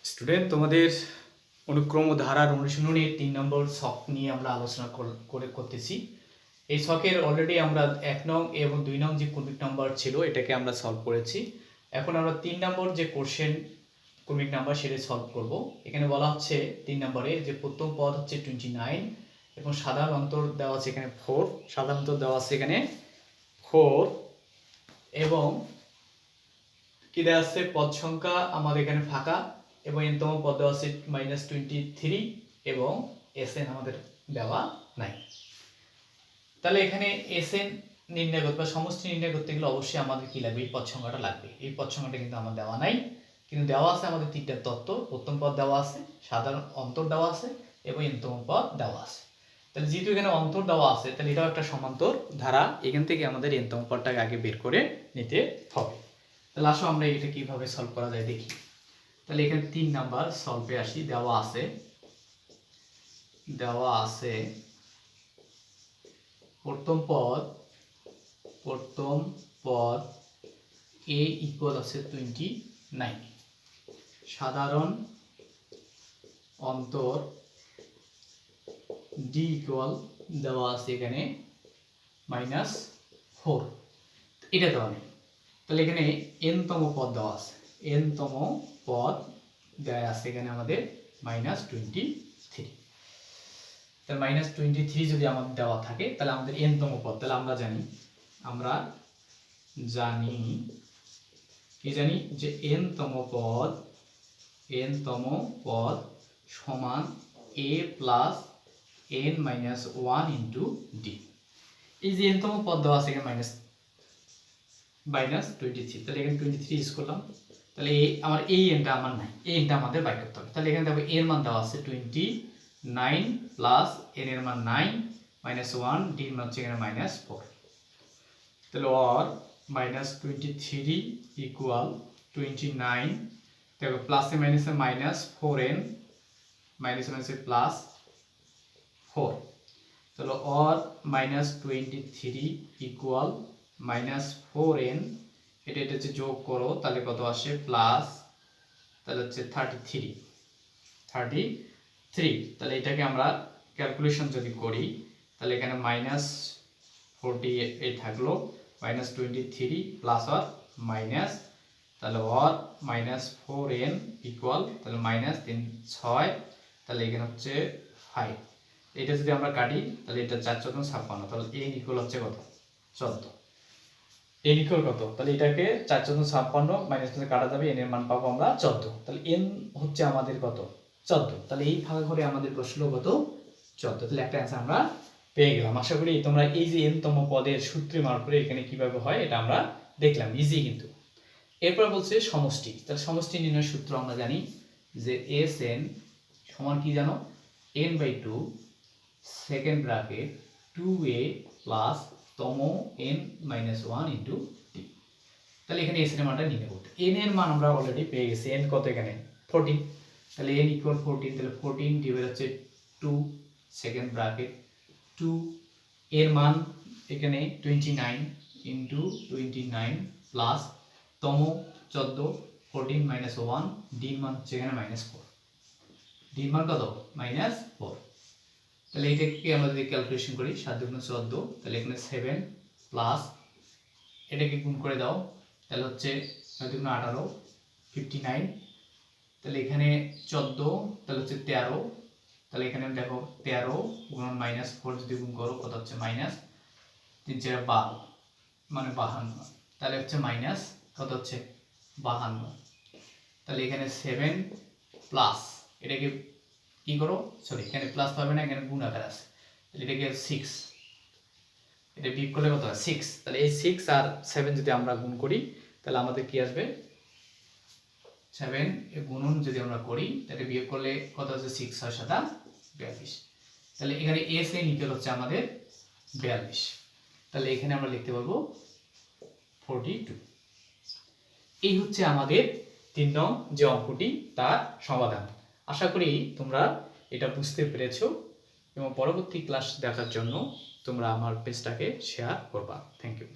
Student, তোমাদের অনুক্রম ও ধারার অনুশীলনের 3 নম্বর ছক নিয়ে আমরা আলোচনা করতেছি। এই ছকের অলরেডি আমরা 1 নং এবং 2 নং যে ক্রমিক নাম্বার ছিল এটাকে আমরা সলভ করেছি। এখন আমরা 3 নম্বর যে কোশ্চেন ক্রমিক নাম্বার সেটা সলভ করব। এখানে বলা হচ্ছে 3 নম্বরে যে প্রথম পদ হচ্ছে 29 এবং সাধারণ অন্তর দেওয়া আছে এখানে 4, সাধারণ অন্তর দেওয়া আছে এখানে 4 এবং কি দেওয়া আছে পদ সংখ্যা আমাদের এখানে ফাঁকা এবং এনতম পদ দেওয়া আছে -23 এবং এসএন আমাদের দেওয়া নাই। তাহলে এখানে এসএন নির্ণয় করতে বা সমষ্টি নির্ণয় করতে গেলে অবশ্যই আমাদের কি লাগবে, এই পদ সংখ্যাটা লাগবে। এই পদ সংখ্যাটা কিন্তু আমার দেওয়া নাই, কিন্তু দেওয়া আছে আমাদের তিনটা তত্ত্ব। প্রথম পদ দেওয়া আছে, সাধারণ অন্তর দেওয়া আছে এবং এনতম পদ দেওয়া আছে। তাহলে যেহেতু এখানে অন্তর দেওয়া আছে তাহলে এটাও একটা সমান্তর ধারা। এখান থেকে আমাদের এনতম পদটাকে আগে বের করে নিতে হবে। তাহলে আসো আমরা এটা কিভাবে সলভ করা যায় দেখি। তাহলে এখানে 3 নাম্বার সলভে আসি। দেওয়া আছে প্রথম পদ a ইকুয়াল আছে 29, সাধারণ অন্তর d ইকুয়াল দেওয়া আছে এখানে -4, এটা দেওয়া নেই। তাহলে এখানে n তম পদ দেওয়া আছে, n তম পদ দেওয়া আছে এখানে আমাদের -23। তাহলে -23 যদি আমাদের দেওয়া থাকে তাহলে আমাদের n তম পদ, তাহলে আমরা জানি যে n তম পদ সমান a plus n minus 1 into d। এই যে n তম পদ দেওয়া আছে এখানে -23, তাহলে এখানে 23 ইউজ করলাম। তাহলে আমার এই এনটা আমার নাই, এই এনটা আমাদের বাই করতে হবে। তাহলে এখানে দেখো এর মান দেওয়া আছে 29 প্লাস n এর মান 9 মাইনাস 1, d এর মান হচ্ছে এখানে -4। তাহলে or -23 ইকুয়াল 29, দেখো প্লাসে মাইনাসে -4n, মাইনাসে মাইনাসে +4। তাহলে or -23 ইকুয়াল -4n, এটা হচ্ছে যোগ করো তাহলে কত আসে প্লাস, তাহলে হচ্ছে 33। তাহলে এটাকে আমরা ক্যালকুলেশন যদি করি তাহলে এখানে -48 থাকলো, -23 প্লাস আর মাইনাস, তাহলে or -4n ইকুয়াল তাহলে -6, তাহলে এখানে হচ্ছে 5। এটা যদি আমরা কাটি তাহলে এটা 4 × 56, তাহলে n ইকুয়াল হচ্ছে কত 14। n ইকুয়াল কত, তাহলে এটাকে 4 × 56 মাইনাস করে কাটা যাবে, n এর মান পাবো আমরা 14। তাহলে n হচ্ছে আমাদের কত 14। তাহলে এই ভাগ করে আমাদের প্রশ্ন কত 14। তাহলে একটা অ্যান্সার আমরা পেয়ে গেলাম। আশা করি তোমরা এই যে n তম পদের সূত্র বার করে এখানে কিভাবে হয় এটা আমরা দেখলাম, ইজি কিন্তু। এরপর বলছে সমষ্টি। তাহলে সমষ্টি নির্ণয়ের সূত্র আমরা জানি যে Sn সমান কি জানো, n/2 second bracket 2a plus তম n মাইনাস 1 ইন্টু d। তাহলে এখানে s এর মানটা নির্ণয় করতে, n এর মান আমরা অলরেডি পেয়ে গেছি। n কত এখানে 14, তাহলে n ইকুয়াল 14, তাহলে 14 ডিভাইড হচ্ছে 2 সেকেন্ড ব্র্যাকেট 2, এর মান এখানে 29 ইন্টু 29 প্লাস তম 14, 14 মাইনাস 1, d এর মান হচ্ছে এখানে -4, d এর মান কত -4। তাহলে এটাকে আমরা যদি ক্যালকুলেশন করি 7 × 14, তাহলে এখানে 7 প্লাস এটাকে গুণ করে দাও তাহলে হচ্ছে 9 × 18 59, তাহলে এখানে 14, তাহলে হচ্ছে 13, তাহলে এখানে দেখো 13 গুণন -4 যদি গুণ করো কত হচ্ছে -3 × 12 মানে 52, তাহলে হচ্ছে মাইনাস কত হচ্ছে 52। তাহলে এখানে 7 প্লাস এটাকে কি করো, সরি এখানে প্লাস পাবে না, এখানে গুণ আকার আছে, তাহলে এটাকে 6, এটা বিয়োগ করলে কত হয় 6। তাহলে এই 6 আর 7 যদি আমরা গুণ করি তাহলে আমাদের কি আসবে 7 এর গুণন যদি আমরা করি তাহলে বিয়োগ করলে কত হচ্ছে 6 6 7 42। তাহলে এখানে s এর ইকুয়াল হচ্ছে আমাদের 42। তাহলে এখানে আমরা লিখতে পারবো 42। এই হচ্ছে আমাদের 3 নং যে অঙ্কটি তার সমাধান। আশা করি তোমরা এটা বুঝতে পেরেছো এবং পরবর্তী ক্লাস দেখার জন্য তোমরা আমার পেজটাকে শেয়ার করবা। Thank you.